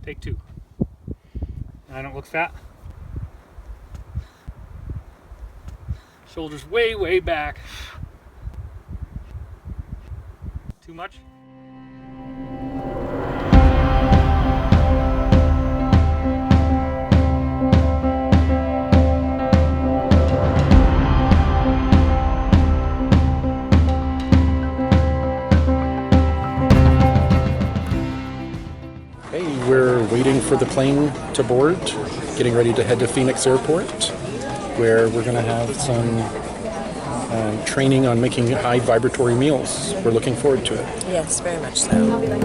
Take 2. I don't look fat. Shoulders way, way back. Too much? We're waiting for the plane to board, getting ready to head to Phoenix Airport, where we're going to have some training on making high vibratory meals. We're looking forward to it. Yes, very much so. Here we go.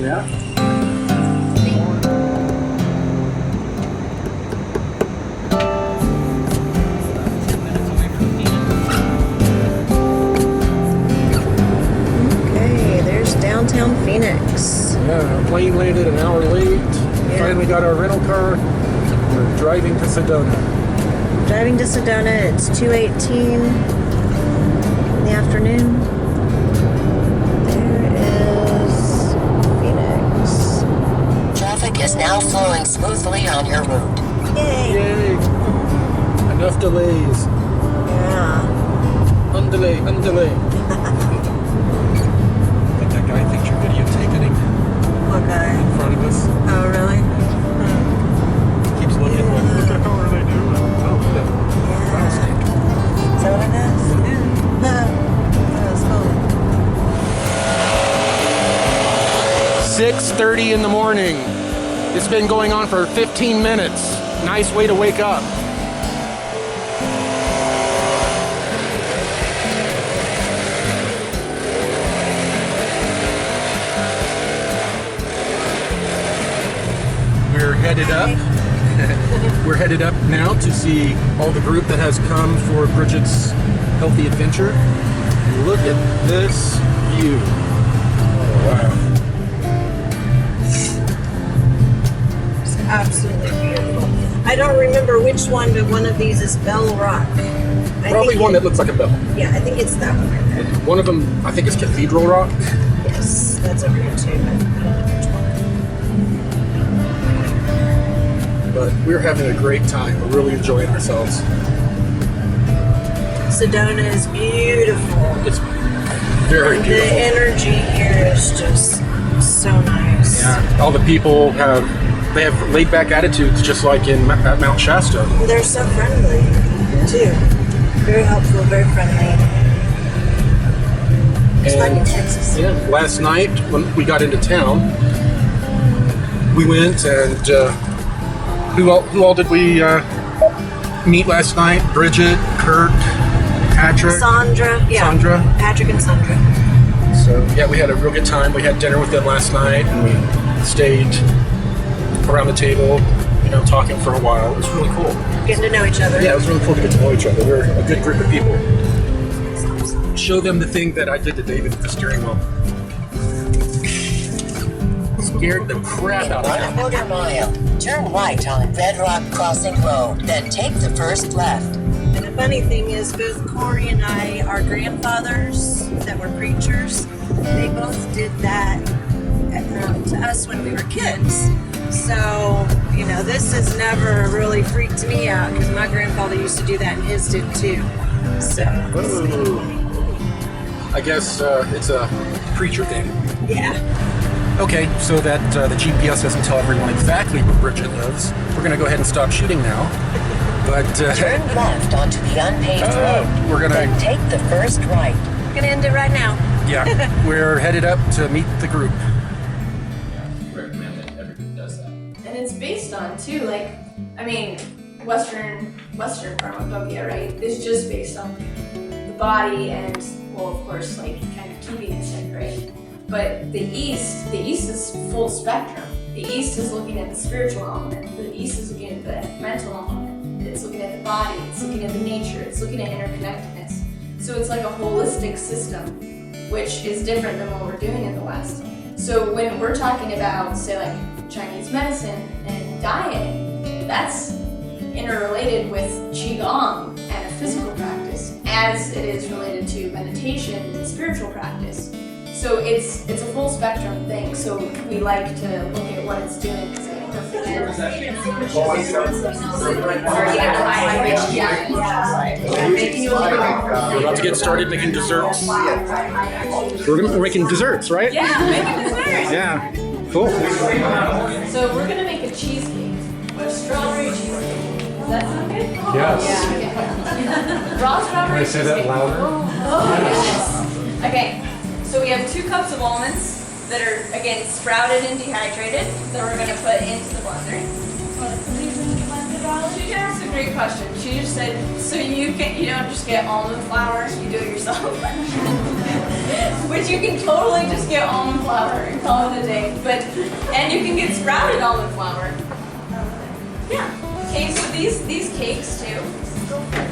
Yeah. Downtown Phoenix. Yeah, plane landed an hour late. Yeah. Finally got our rental car. We're driving to Sedona. Driving to Sedona. It's 2:18 in the afternoon. There is Phoenix. Traffic is now flowing smoothly on your route. Yay! Yay! Enough delays. Yeah. Undelay. I think you're videotaping What guy? in front of us. Oh, really? Keeps looking like, what the hell are they doing? Oh, the plastic. Is that what it is? Yeah. That was cool. 6:30 in the morning. It's been going on for 15 minutes. Nice way to wake up. We're headed up now to see all the group that has come for Bridget's Healthy Adventure. Look at this view. Oh, wow. It's absolutely beautiful. I don't remember which one, but one of these is Bell Rock. Probably one that looks like a bell. Yeah, I think it's that one right there. One of them, I think, is Cathedral Rock. Yes, that's over here too, but I don't know which one. But we're having a great time. We're really enjoying ourselves. Sedona is beautiful. It's very beautiful. The energy here is just so nice. Yeah, all the people have laid back attitudes, just like at Mount Shasta. They're so friendly too. Very helpful, very friendly. It's like in Texas. Yeah, last night when we got into town, we went and who all did we meet last night? Bridget, Kirk, Patrick, Sandra. Yeah. Sandra. Patrick and Sandra. So yeah, we had a real good time. We had dinner with them last night, and we stayed around the table, talking for a while. It was really cool. Getting to know each other. Yeah, it was really cool to get to know each other. We're a good group of people. Show them the thing that I did to David with the steering wheel. Scared the crap out of him. 1/4 mile. Turn right on Red Rock Crossing Road, then take the first left. And the funny thing is, both Corey and I are grandfathers that were preachers. They both did that to us when we were kids. So, this has never really freaked me out because my grandfather used to do that and his did too. So, I guess it's a preacher thing. yeah. Okay, so that the GPS doesn't tell everyone exactly where Bridget lives, we're going to go ahead and stop shooting now. But turn left onto the unpaved road. We're going then to take the first right. We're going to end it right now. Yeah, we're headed up to meet the group. Recommend that everyone does that. And it's based on too, Western pharmacopoeia, right? It's just based on the body and, well, of course, kind of keeping it sick, right? But the East is full spectrum. The East is looking at the spiritual element. The East is looking at the mental element. It's looking at the body. It's looking at the nature. It's looking at interconnectedness. So it's like a holistic system, which is different than what we're doing in the West. So when we're talking about, say, Chinese medicine and diet, that's interrelated with Qigong and a physical practice. it is related to meditation and spiritual practice. So it's a full spectrum thing. So we like to look at what it's doing because it We're about to get started making desserts. We're making desserts, right? Yeah, making desserts. Yeah. Cool. So we're gonna make a cheesecake, a strawberry cheesecake. Does that sound good? Yes. Yeah. Raw strawberry cheesecake. Say that louder? Oh yes. Okay. So we have 2 cups of almonds that are, again, sprouted and dehydrated that we're going to put into the blender. She asked a great question. She just said, so you don't just get almond flour, you do it yourself. Which you can totally just get almond flour and call it a day. And you can get sprouted almond flour. Yeah. Okay, so these cakes too,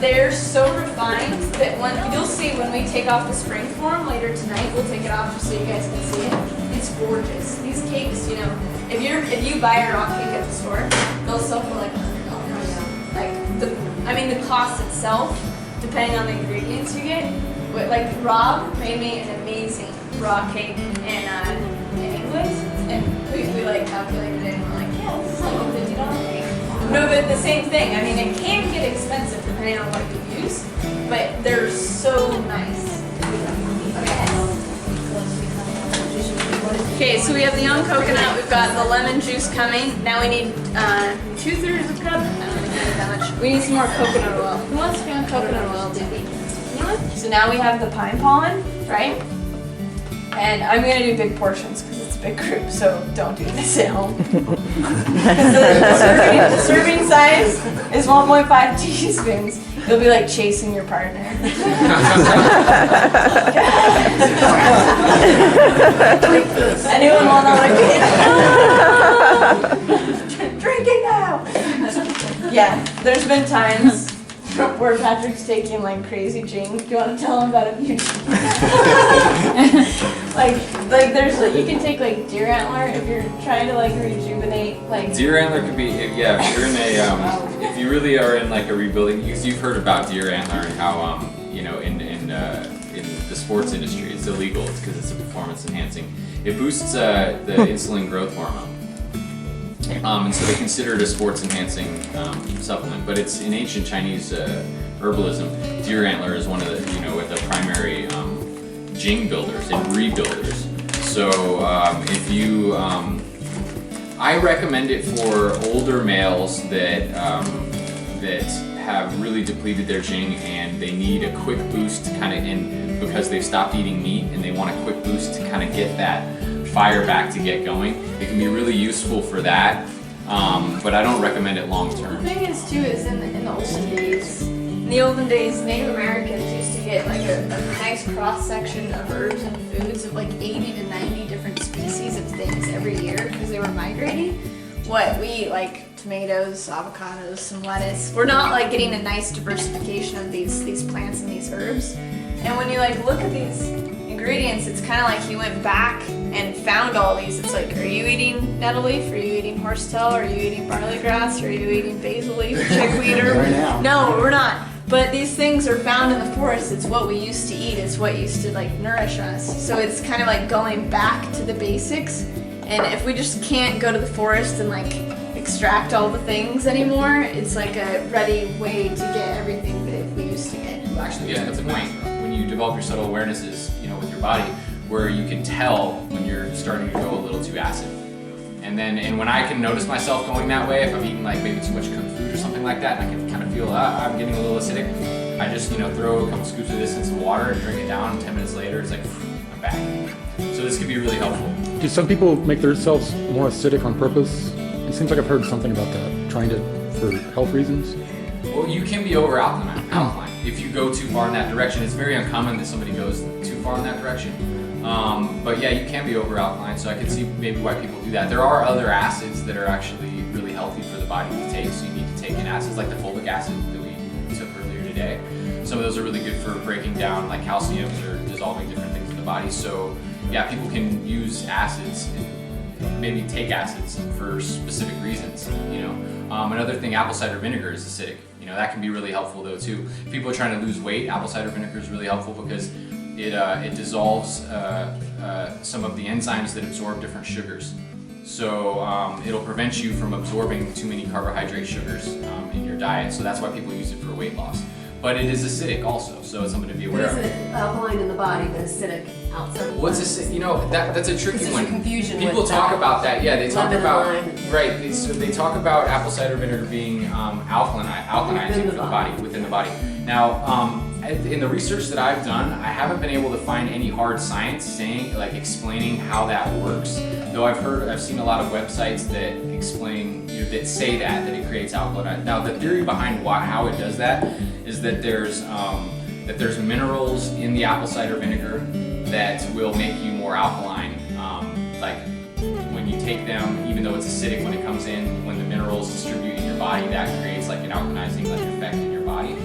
they're so refined that you'll see when we take off the spring form later tonight, we'll take it off just so you guys can see it. It's gorgeous. These cakes, if you buy a raw cake at the store, they'll sell for like $100. Like the cost itself, depending on the ingredients you get. Like Rob made me an amazing raw cake in England, and we like calculated it, and we're like, yeah, this is like a $50 cake. No, but the same thing. It can get expensive depending on what you use, but they're so nice. Okay, so we have the young coconut. We've got the lemon juice coming. Now we need 2/3 of a cup. I don't think we need that much. We need some more coconut oil. Who wants to be on coconut oil, Dippy? So now we have the pine pollen, right? And I'm gonna do big portions because it's a big group, so don't do this at home. the serving size is 1.5 teaspoons. You'll be like chasing your partner. Anyone want to drink it now? Yeah, there's been times where Patrick's taking like crazy Jing. Do you want to tell him about a few? like there's you can take like deer antler if you're trying to like rejuvenate like. Deer antler could be if you're in a if you really are in like a rebuilding, because you've heard about deer antler and how in the sports industry it's illegal because it's a performance enhancing. It boosts the insulin growth hormone. And so they consider it a sports enhancing supplement, but it's in ancient Chinese herbalism. Deer antler is one of the the primary Jing builders and rebuilders. So if you, I recommend it for older males that have really depleted their Jing and they need a quick boost to because they've stopped eating meat and they want a quick boost to kind of get that fire back to get going. It can be really useful for that, but I don't recommend it long term. The thing is too is in the olden days, Native Americans used to get like a nice cross section of herbs and foods of like 80 to 90 different species of things every year because they were migrating. What we eat like tomatoes, avocados, some lettuce. We're not like getting a nice diversification of these plants and these herbs. And when you like look at these ingredients, it's kind of like he went back and found all these. It's like, are you eating nettle leaf? Are you eating horsetail? Are you eating barley grass? Are you eating basil leaf? Chickweed? No, we're not. But these things are found in the forest. It's what we used to eat. It's what used to like nourish us. So it's kind of like going back to the basics. And if we just can't go to the forest and like extract all the things anymore, it's like a ready way to get everything that we used to get. Well, actually, yeah, that's a point. When you develop your subtle awarenesses, with your body, where you can tell when you're starting to go a little too acid. And when I can notice myself going that way, if I'm eating like maybe too much cooked food or something like that, and I can kind of feel I'm getting a little acidic, I just throw a couple scoops of this in some water and drink it down, and 10 minutes later it's like, I'm back. So this could be really helpful. Do some people make themselves more acidic on purpose? It seems like I've heard something about that, for health reasons. Well, you can be over alkaline. If you go too far in that direction, it's very uncommon that somebody goes too far in that direction. But yeah, you can be over alkaline, so I can see maybe why people do that. There are other acids that are actually really healthy for the body to take, so you need to take in acids like the fulvic acid that we took earlier today. Some of those are really good for breaking down like calciums or dissolving different things in the body. So yeah, people can use acids and maybe take acids for specific reasons, Another thing, apple cider vinegar is acidic, You know, that can be really helpful though too. If people are trying to lose weight, apple cider vinegar is really helpful because it dissolves some of the enzymes that absorb different sugars. So it'll prevent you from absorbing too many carbohydrate sugars in your diet. So that's why people use it for weight loss. But it is acidic also, so it's something to be aware of. Is it alkaline in the body but acidic outside? What's acidic? You know, that's a tricky one. Confusion People with talk that. about that. Yeah, they talk Lemon about lime. right. They talk about apple cider vinegar being alkalinizing for the body, within the body. Now, in the research that I've done, I haven't been able to find any hard science saying, like, explaining how that works. Though I've seen a lot of websites that explain, you know, that say that it creates alkaline. Now, the theory behind how it does that is that there's minerals in the apple cider vinegar that will make you more alkaline. Like when you take them, even though it's acidic when it comes in, when the minerals distribute in your body, that creates like an alkalizing effect in your body.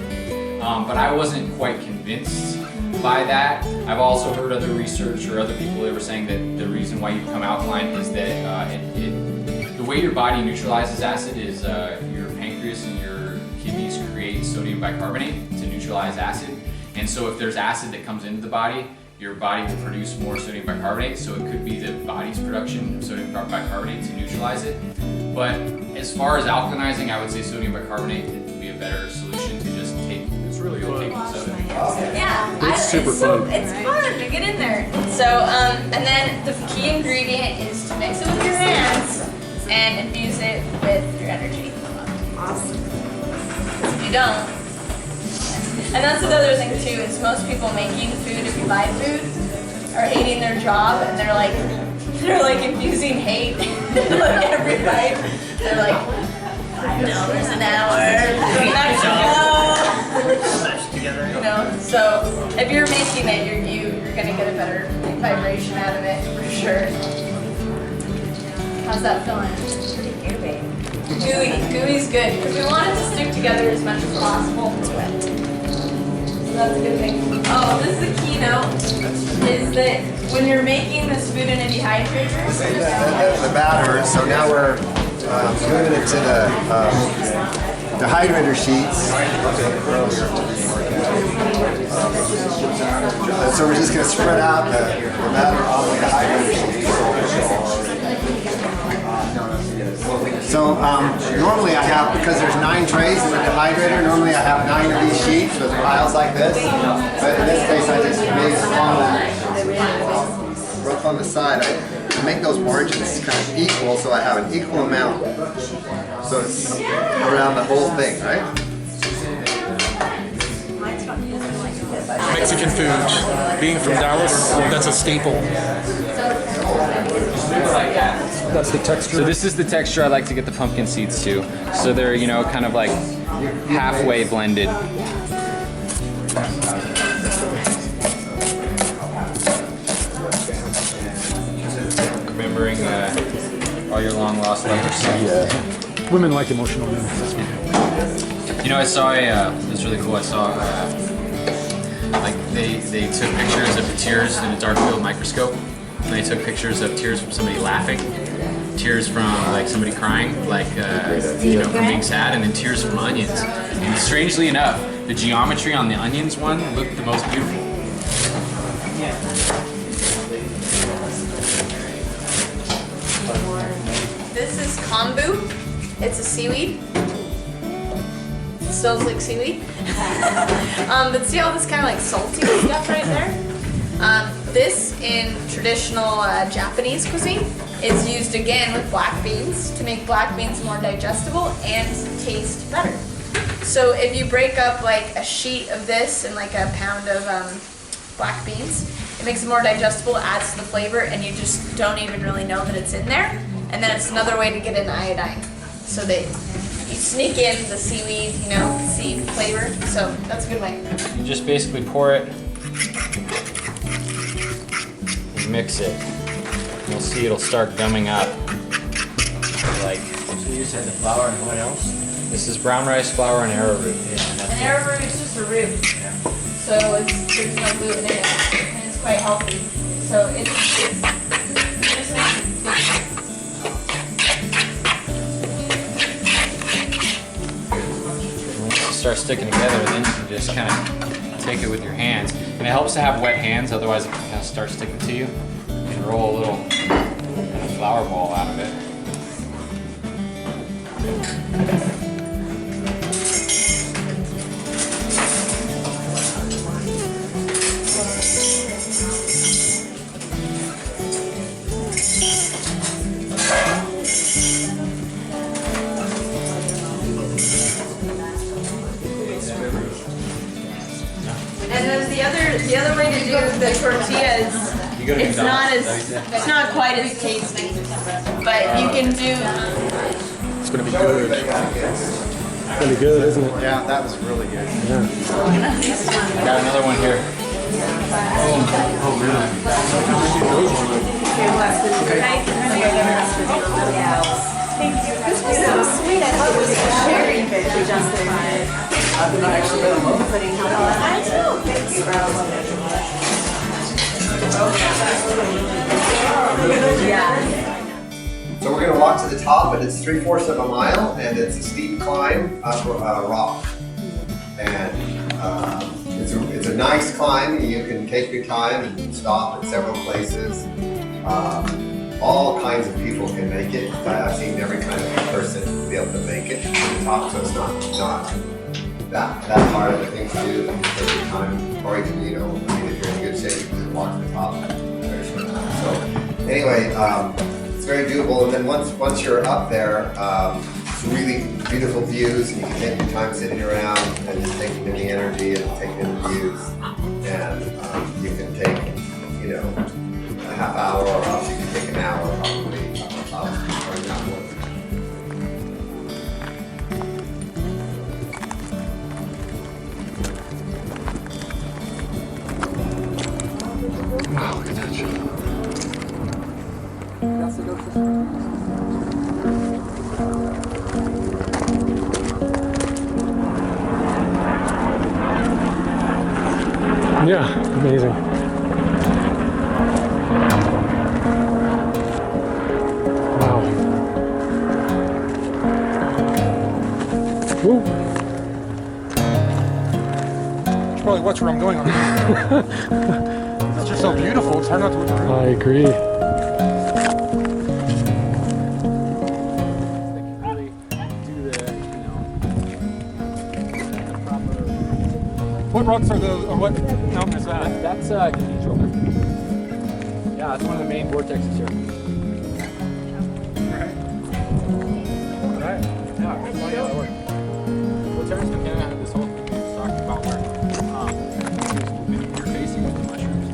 But I wasn't quite convinced by that. I've also heard other research or other people that were saying that the reason why you become alkaline is that the way your body neutralizes acid is your pancreas and your kidneys create sodium bicarbonate to neutralize acid. And so if there's acid that comes into the body, your body will produce more sodium bicarbonate. So it could be the body's production of sodium bicarbonate to neutralize it. But as far as alkalinizing, I would say sodium bicarbonate would be a better solution to just take. It's really good taking soda. Yeah, It's super fun. It's fun to get in there. So, and then the key ingredient is to mix it with your hands and infuse it with your energy. Awesome. If you don't, and that's another thing too, is most people making food, if you buy food, are hating their job and they're like infusing hate like every bite. They're like, $5 an hour, you know, so if you're making it, you're gonna get a better vibration out of it for sure. How's that feeling? Pretty gooey. Gooey's good because we want it to stick together as much as possible to it. So that's a good thing. Oh, this is the keynote, is that when you're making this food in a dehydrator, the batter, so now we're moving it to the dehydrator sheets. And so we're just going to spread out the batter on the dehydrator sheets. So normally I have, because there's 9 trays in the dehydrator, normally I have 9 of these sheets with piles like this. But in this case I just made a rough on the side. I make those margins kind of equal so I have an equal amount. So it's around the whole thing, right? Mexican food. Being from Dallas, that's a staple. That's the texture. So this is the texture I like to get the pumpkin seeds to. So they're, you know, kind of like halfway blended. Remembering all your long lost lovers. Yeah. Women like emotional men. You know, I saw it's really cool. I saw like they took pictures of tears in a dark field microscope. And they took pictures of tears from somebody laughing, tears from like somebody crying, like you know, from being sad, and then tears from onions. And strangely enough, the geometry on the onions one looked the most beautiful. this is kombu. It's a seaweed. It smells like seaweed. But see all this kind of like salty stuff right there? This in traditional Japanese cuisine is used again with black beans to make black beans more digestible and taste better. So if you break up like a sheet of this and like a pound of black beans, it makes it more digestible, adds to the flavor, and you just don't even really know that it's in there. And then it's another way to get in iodine. So that you sneak in the seaweed, you know, seed flavor. So that's a good way. You just basically pour it, and mix it. You'll see it'll start gumming up. Like, So you said the flour and what else? this is brown rice flour and arrowroot. And arrowroot is just a root. So there's no gluten in it. And it's quite healthy. So it's just start sticking together, and then you can just kind of take it with your hands. And it helps to have wet hands, otherwise it can kind of start sticking to you. You can roll a little flower ball out of it. And then the other way to do the tortillas, it's not quite as tasty, but you can do. It's going to be good. It's going to be good, isn't it? Yeah, that was really good. Yeah. I got another one here. This was so sweet. I thought it was a cherry, but we just I've not actually been alone. putting help on. I know. Thank you, bro. Yeah. So we're going to walk to the top, but it's 3/4 of a mile, and it's a steep climb up a rock. And it's a nice climb. You can take your time and stop at several places. All kinds of people can make it. I've seen every kind of person be able to make it to the top, so it's not that hard of a thing to do. You can take your time, or you can, if you're in good shape, you can walk to the top in a very short time. So anyway, it's very doable. And then once you're up there, it's really beautiful views, and you can take your time sitting around and just taking in the energy and taking in the views. And you can take, a half hour, or else you can take an hour, probably, or not more. Wow, look at that. Yeah, amazing. Wow. Woo. Should probably watch where I'm going on this. It's just so beautiful. It's hard not to look around. I agree. What rocks are those? Or what mountain is that? That's Cathedral. Yeah, that's one of the main vortexes here. Right. Yeah, it's funny how that works. Well, Terrence McKenna had this whole thing he was talking about where you're facing with the mushrooms.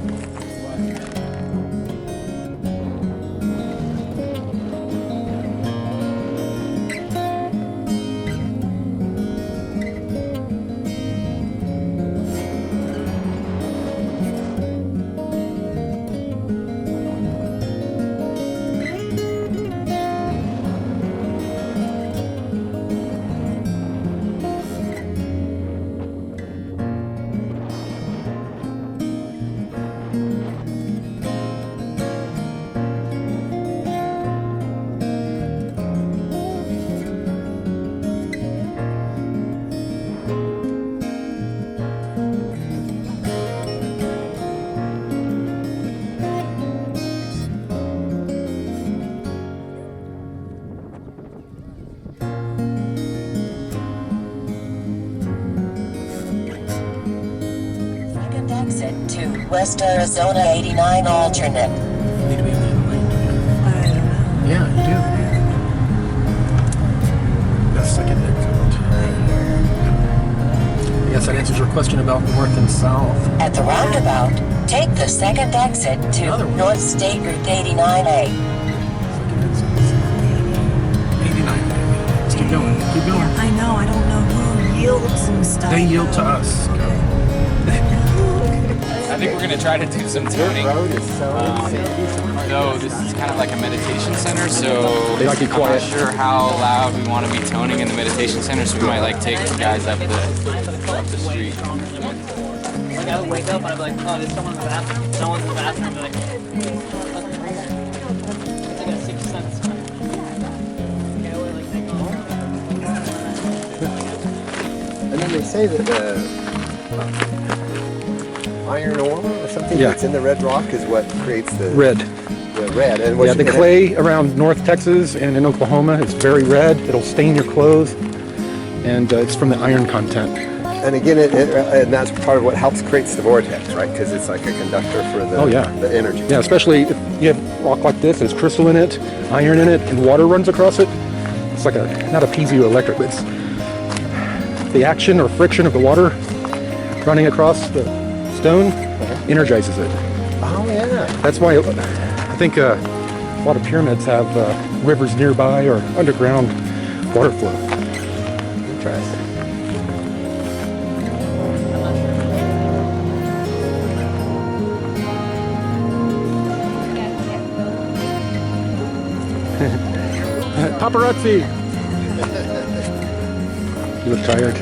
Exit to West Arizona 89 alternate. Need to be on the other lane. Yeah, you do. That's second exit. I guess that answers your question about north and south. At the roundabout, take the second exit Another to one. North State Route 89A. Second exit. 89. Let's keep going. Keep going. I know. I don't know who yields and stuff. They yield to us. I think we're going to try to do some tuning. Road is so No, this is kind of like a meditation center, so They like it quiet. I'm not sure how loud we want to be toning in the meditation center, so we might like take the guys up the street. Like I would wake up and I'd be like, oh, there's someone in the bathroom. Someone's in the bathroom. I'd be like, it's like a 6 cents. Okay, I would like take off. And then they say that the iron ore or something Yeah. that's in the red rock is what creates the Red. The red. And Yeah, the clay around North Texas and in Oklahoma is very red. It'll stain your clothes, and it's from the iron content. And again, and that's part of what helps creates the vortex, right? Because it's like a conductor for the energy. Yeah, especially if you have rock like this, there's crystal in it, iron in it, and water runs across it. It's like not a piezoelectric, but it's the action or friction of the water running across the stone energizes it. Oh yeah. That's why I think a lot of pyramids have rivers nearby or underground water flow. Interesting. Paparazzi! You look tired.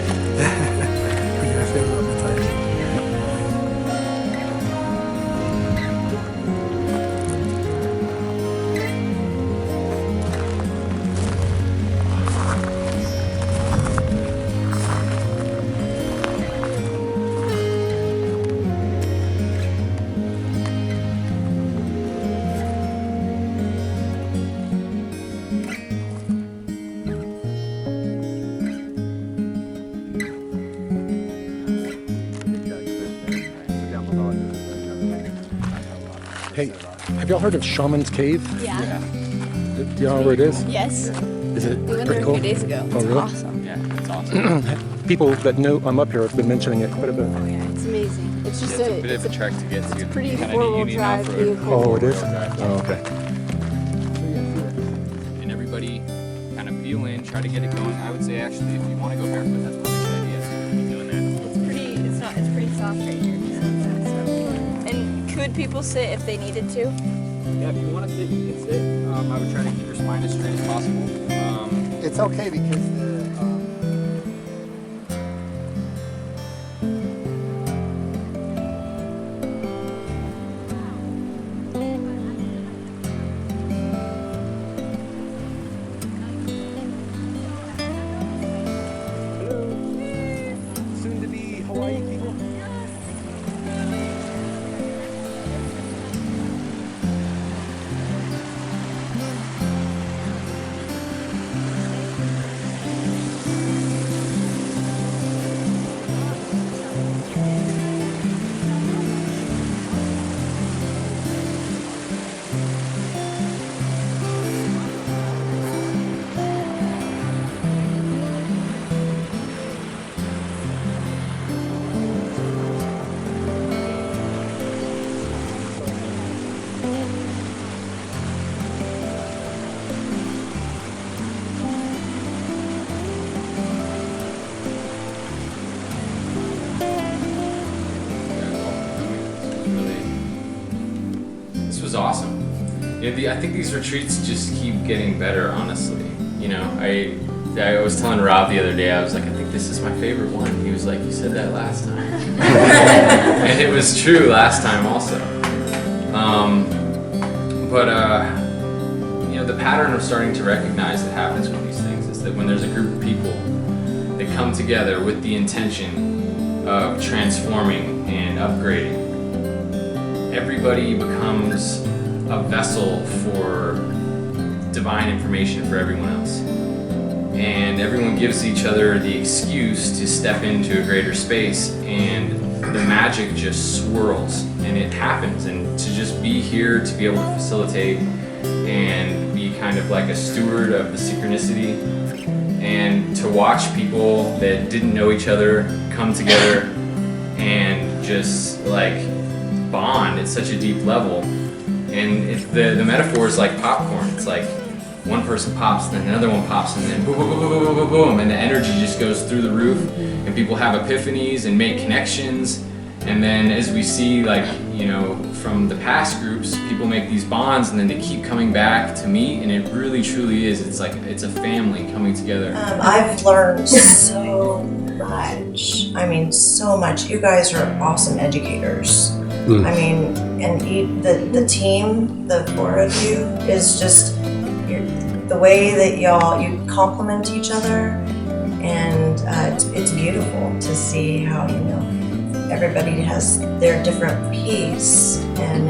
Hey, have y'all heard of Shaman's Cave? Yeah. Do y'all know where it is? Yes. Is it We went pretty there cool? a few days ago. Oh, It's really? awesome. Yeah, it's awesome. People that know I'm up here have been mentioning it quite a bit. Oh yeah, it's amazing. It's just It's a bit of a trek to get to. it's a pretty Kinda four-wheel neat drive off-road. vehicle. Oh, it is? Drive. Oh, okay. And everybody kind of feel in, try to get it going. I would say actually, if you want to go barefoot, that's probably a good idea. Keep doing that. It's pretty soft right here. And could people sit if they needed to? Yeah, if you want to sit, you can sit. I would try to keep your spine as straight as possible. It's okay because Soon to be Hawaii people. This was awesome. I think these retreats just keep getting better, honestly. You know, I was telling Rob the other day, I was like, I think this is my favorite one. He was like, you said that last time. And it was true last time also. You know, the pattern I'm starting to recognize that happens with these things is that when there's a group of people that come together with the intention of transforming and upgrading, everybody becomes a vessel for divine information for everyone else. And everyone gives each other the excuse to step into a greater space, and the magic just swirls and it happens. And to just be here, to be able to facilitate and be kind of like a steward of the synchronicity, and to watch people that didn't know each other come together and just like bond at such a deep level. And the metaphor is like popcorn. It's like one person pops, then another one pops, and then boom, boom, boom, boom, boom, boom, boom, and the energy just goes through the roof, and people have epiphanies and make connections. And then as we see, like, you know, from the past groups, people make these bonds, and then they keep coming back to meet, and it really truly is. It's like it's a family coming together. I've learned so much. I mean, so much. You guys are awesome educators. I mean, and the team, the four of you, is just the way that you complement each other, and it's beautiful to see how, you know, everybody has their different piece, and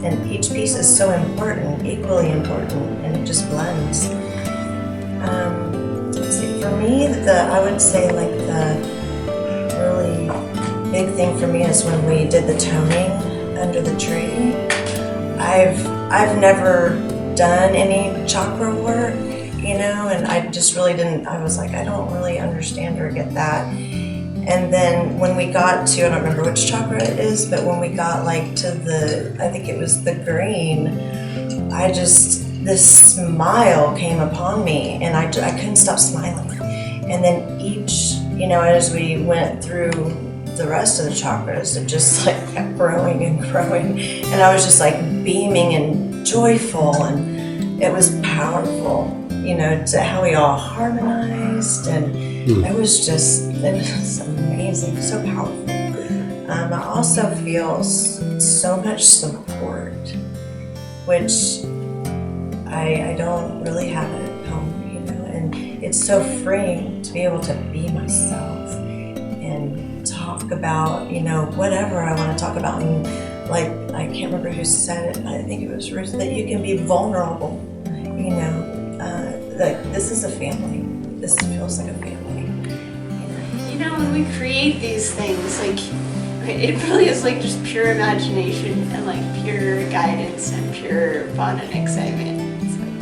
and each piece is so important, equally important, and it just blends. See, for me, I would say like the really big thing for me is when we did the toning under the tree. I've never done any chakra work, you know, and I just really didn't. I was like, I don't really understand or get that. And then when we got to, I don't remember which chakra it is, but when we got like to I think it was the green, this smile came upon me, and I couldn't stop smiling. And then each, you know, as we went through the rest of the chakras, it just like kept growing and growing. And I was just like beaming and joyful, and it was powerful, you know, to how we all harmonized, and it was amazing, so powerful. I also feel so much support, which I don't really have it at home, you know, and it's so freeing to be able to be myself and talk about, you know, whatever I want to talk about. And like, I can't remember who said it, I think it was Ruth, that you can be vulnerable, you know, like this is a family. This feels like a family. You know, when we create these things, like, it really is like just pure imagination and like pure guidance and pure fun and excitement. It's like,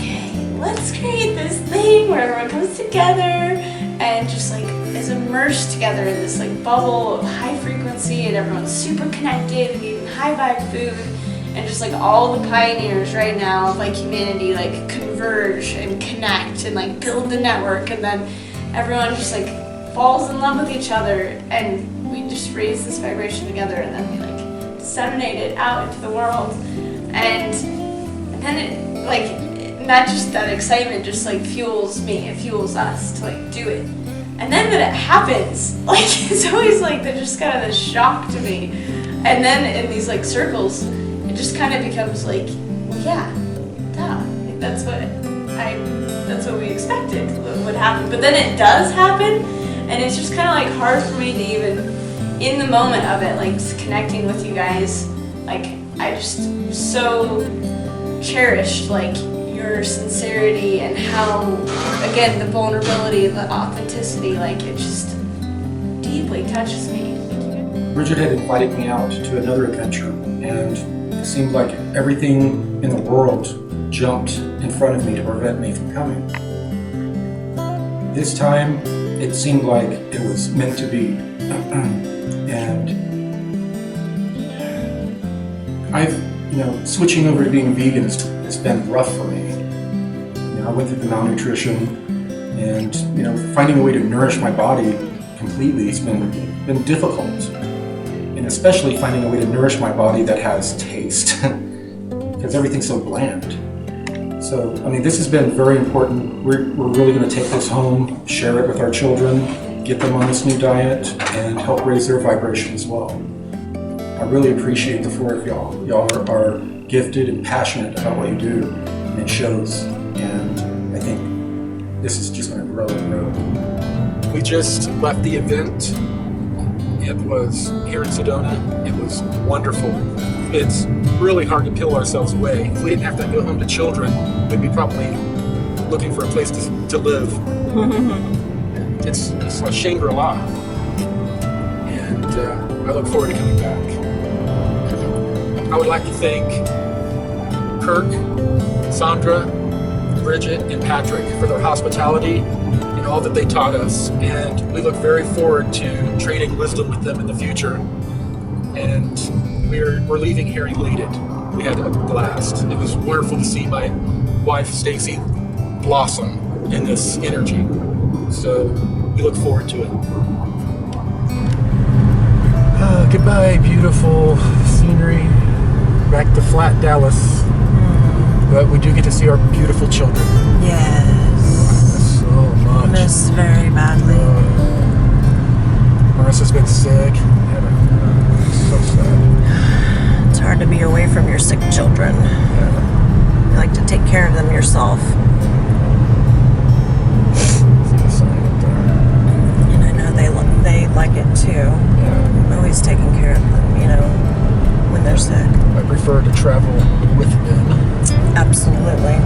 okay, let's create this thing where everyone comes together and just like is immersed together in this like bubble of high frequency, and everyone's super connected and eating high vibe food, and just like all the pioneers right now of like humanity like converge and connect and like build the network, and then everyone just like falls in love with each other, and we just raise this vibration together, and then we like disseminate it out into the world, and then it like, not just that excitement just like fuels me, it fuels us to like do it. And then when it happens, like it's always like there's just kind of this shock to me, and then in these like circles it just kind of becomes like, well, yeah, duh, like that's what we expected would happen. But then it does happen, and it's just kind of like hard for me to even, in the moment of it, like connecting with you guys, like I just so cherished like your sincerity and how, again, the vulnerability, the authenticity, like it just deeply touches me. Bridget had invited me out to another adventure, and it seemed like everything in the world jumped in front of me to prevent me from coming. This time, it seemed like it was meant to be. And switching over to being vegan has been rough for me. I went through the malnutrition, and finding a way to nourish my body completely has been difficult. And especially finding a way to nourish my body that has taste, because everything's so bland. So, this has been very important. We're really going to take this home, share it with our children, get them on this new diet, and help raise their vibration as well. I really appreciate the four of y'all. Y'all are gifted and passionate about what you do, and it shows. And I think this is just going to grow and grow. We just left the event. It was here in Sedona. It was wonderful. It's really hard to peel ourselves away. If we didn't have to go home to children, we'd be probably looking for a place to live. It's like Shangri-La. And I look forward to coming back. I would like to thank Kirk, Sandra, Bridget, and Patrick for their hospitality and all that they taught us. And we look very forward to trading wisdom with them in the future. And we're leaving here elated. We had a blast. It was wonderful to see my wife, Stacy, blossom in this energy. So we look forward to it. Goodbye, beautiful scenery. Back to flat Dallas. But we do get to see our beautiful children. Yes. So much. Miss very badly. Marissa's been sick. So sad. It's hard to be away from your sick children. Yeah. You like to take care of them yourself. See the sign up there. like it too. Yeah. Always taking care of them, you know, when they're sick. I prefer to travel with them. Absolutely.